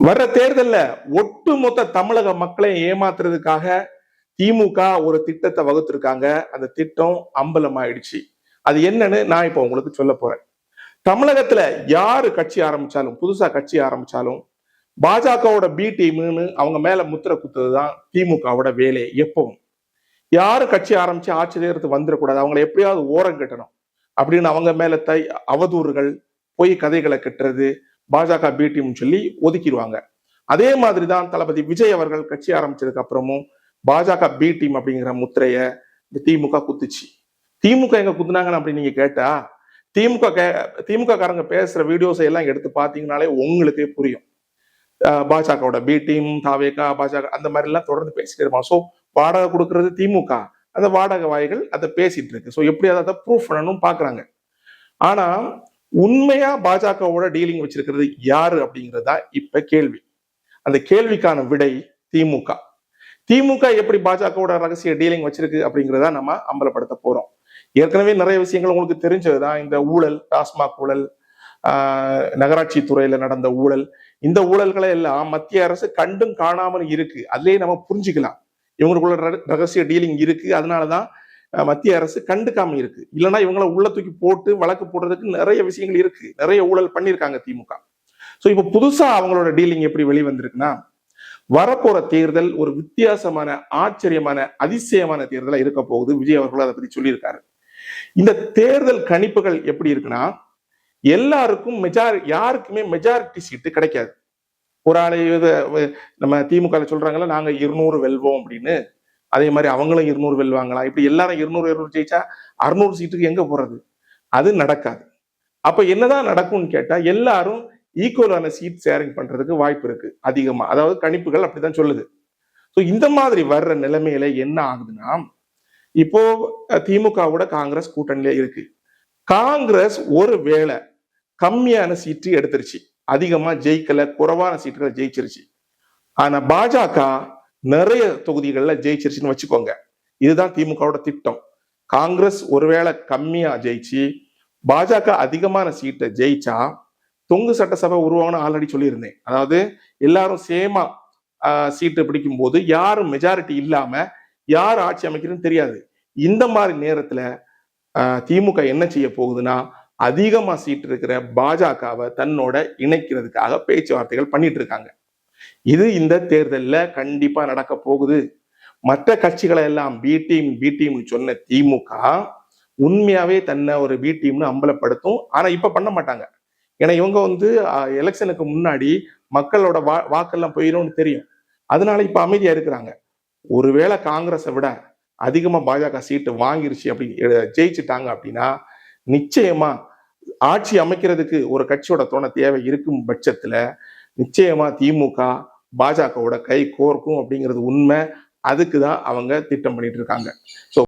வர்ற தேர்தல்ல ஒட்டுமொத்த தமிழக மக்களை ஏமாத்துறதுக்காக திமுக ஒரு திட்டத்தை வகுத்திருக்காங்க. அந்த திட்டம் அம்பலமாயிடுச்சு. அது என்னன்னு நான் இப்ப உங்களுக்கு சொல்ல போறேன். தமிழகத்துல யாரு கட்சி ஆரம்பிச்சாலும், புதுசா கட்சி ஆரம்பிச்சாலும் பாஜகவோட பி டீம்னு அவங்க மேல முத்திர குத்துறதுதான் திமுகவோட வேலை. எப்பவும் யாரு கட்சி ஆரம்பிச்சு ஆட்சி நேரத்துக்கு வந்துடக்கூடாது, அவங்களை எப்படியாவது ஓரம் கட்டணும் அப்படின்னு அவங்க மேல அவதூறுகள், பொய் கதைகளை கட்டுறது பாஜக பி டீம் சொல்லி ஒதுக்கிடுவாங்க. அதே மாதிரிதான் தளபதி விஜய் அவர்கள் கட்சி ஆரம்பிச்சதுக்கு அப்புறமும் பாஜக பி டீம் அப்படிங்கிற முத்திரைய இந்த திமுக குத்துச்சு. திமுக எங்க குத்துனாங்கன்னு அப்படி நீங்க கேட்டா, திமுக காரங்க பேசுற வீடியோஸ் எல்லாம் எடுத்து பாத்தீங்கன்னாலே உங்களுக்கே புரியும். பாஜகவோட பி டீம், தாவேகா, பாஜக அந்த மாதிரி எல்லாம் தொடர்ந்து பேசிட்டு இருப்பாங்க. ஸோ வாடகை கொடுக்கறது திமுக, அந்த வாடகை வாய்கள் அதை பேசிட்டு இருக்கு. ஸோ எப்படியாவது அதை ப்ரூஃப் பண்ணணும் பாக்குறாங்க. ஆனா உண்மையா பாஜகவோட டீலிங் வச்சிருக்கிறது யாரு அப்படிங்கிறதா இப்ப கேள்வி. அந்த கேள்விக்கான விடை திமுக. திமுக எப்படி பாஜகவோட ரகசிய டீலிங் வச்சிருக்கு அப்படிங்கிறத நம்ம அம்பலப்படுத்த போறோம். ஏற்கனவே நிறைய விஷயங்கள் உங்களுக்கு தெரிஞ்சதுதான். இந்த ஊழல், டாஸ்மாக் ஊழல், நகராட்சி துறையில நடந்த ஊழல், இந்த ஊழல்களை எல்லாம் மத்திய அரசு கண்டும் காணாமல் இருக்கு. அதுலயே நம்ம புரிஞ்சுக்கலாம் இவங்களுக்குள்ள ரகசிய டீலிங் இருக்கு. அதனாலதான் மத்திய அரசு கண்டுக்காம இருக்கு. இல்லைன்னா இவங்களை உள்ள தூக்கி போட்டு வழக்கு போடுறதுக்கு நிறைய விஷயங்கள் இருக்கு. நிறைய ஊழல் பண்ணியிருக்காங்க திமுக. சோ இப்ப புதுசா அவங்களோட டீலிங் எப்படி வெளிவந்திருக்குன்னா, வரப்போற தேர்தல் ஒரு வித்தியாசமான, ஆச்சரியமான, அதிசயமான தேர்தலா இருக்க போகுது. விஜய் அவர்கள் அதை பத்தி சொல்லியிருக்காரு. இந்த தேர்தல் கணிப்புகள் எப்படி இருக்குன்னா, எல்லாருக்கும் யாருக்குமே மெஜாரிட்டி சீட்டு கிடைக்காது. ஒரு ஆளு நம்ம திமுக சொல்றாங்கல்ல, நாங்க 200 வெல்வோம் அப்படின்னு. அதே மாதிரி அவங்களும் 200 வெல்வாங்களா? இப்படி எல்லாரும் 200 ஜெயிச்சா 600 சீட்டுக்கு எங்க போறது? அது நடக்காது. அப்ப என்னதான் நடக்கும்னு கேட்டா, எல்லாரும் ஈக்குவலான சீட் ஷேரிங் பண்றதுக்கு வாய்ப்பு இருக்கு அதிகமா. அதாவது கணிப்புகள் அப்படிதான் சொல்லுது. ஸோ இந்த மாதிரி வர்ற நிலைமையில என்ன ஆகுதுன்னா, இப்போ திமுகவோட காங்கிரஸ் கூட்டணியில இருக்கு. காங்கிரஸ் ஒரு வேளை கம்மியான சீட்டு எடுத்துருச்சு, அதிகமா ஜெயிக்கல, குறைவான சீட்டுகளை ஜெயிச்சிருச்சு. ஆனா பாஜக நிறைய தொகுதிகள்ல ஜெயிச்சிருச்சுன்னு வச்சுக்கோங்க. இதுதான் திமுகவோட திட்டம். காங்கிரஸ் ஒருவேளை கம்மியா ஜெயிச்சு பாஜக அதிகமான சீட்டை ஜெயிச்சா தொங்கு சட்டசபை உருவாகணும் ஆல்ரெடி சொல்லியிருந்தேன். அதாவது எல்லாரும் சேமா சீட்டு பிடிக்கும் போது யாரும் மெஜாரிட்டி இல்லாம யார் ஆட்சி அமைக்கிறதுன்னு தெரியாது. இந்த மாதிரி நேரத்துல திமுக என்ன செய்ய போகுதுன்னா, அதிகமா சீட்டு இருக்கிற பாஜகவை தன்னோட இணைக்கிறதுக்காக பேச்சுவார்த்தைகள் பண்ணிட்டு இருக்காங்க. இது இந்த தேர்தல்ல கண்டிப்பா நடக்க போகுது. மற்ற கட்சிகளை எல்லாம் பி டீம் சொன்ன திமுக உண்மையாவே தன்னை ஒரு பி டீம்னு அம்பலப்படுத்தும். ஆனா இப்ப பண்ண மாட்டாங்க. ஏன்னா இவங்க எலெக்ஷனுக்கு முன்னாடி மக்களோட வாக்கெல்லாம் போயிடும்னு தெரியும். அதனால இப்ப அமைதியா இருக்கிறாங்க. ஒருவேளை காங்கிரஸை விட அதிகமா பாஜக சீட்டு வாங்கிருச்சு, அப்படி ஜெயிச்சுட்டாங்க அப்படின்னா, நிச்சயமா ஆட்சி அமைக்கிறதுக்கு ஒரு கட்சியோட துணை தேவை இருக்கும் பட்சத்துல நிச்சயமா திமுக பாஜகவோட கை கோர்க்கும் அப்படிங்கிறது உண்மை. அதுக்குதான் அவங்க திட்டம் பண்ணிட்டு இருக்காங்க. ஸோ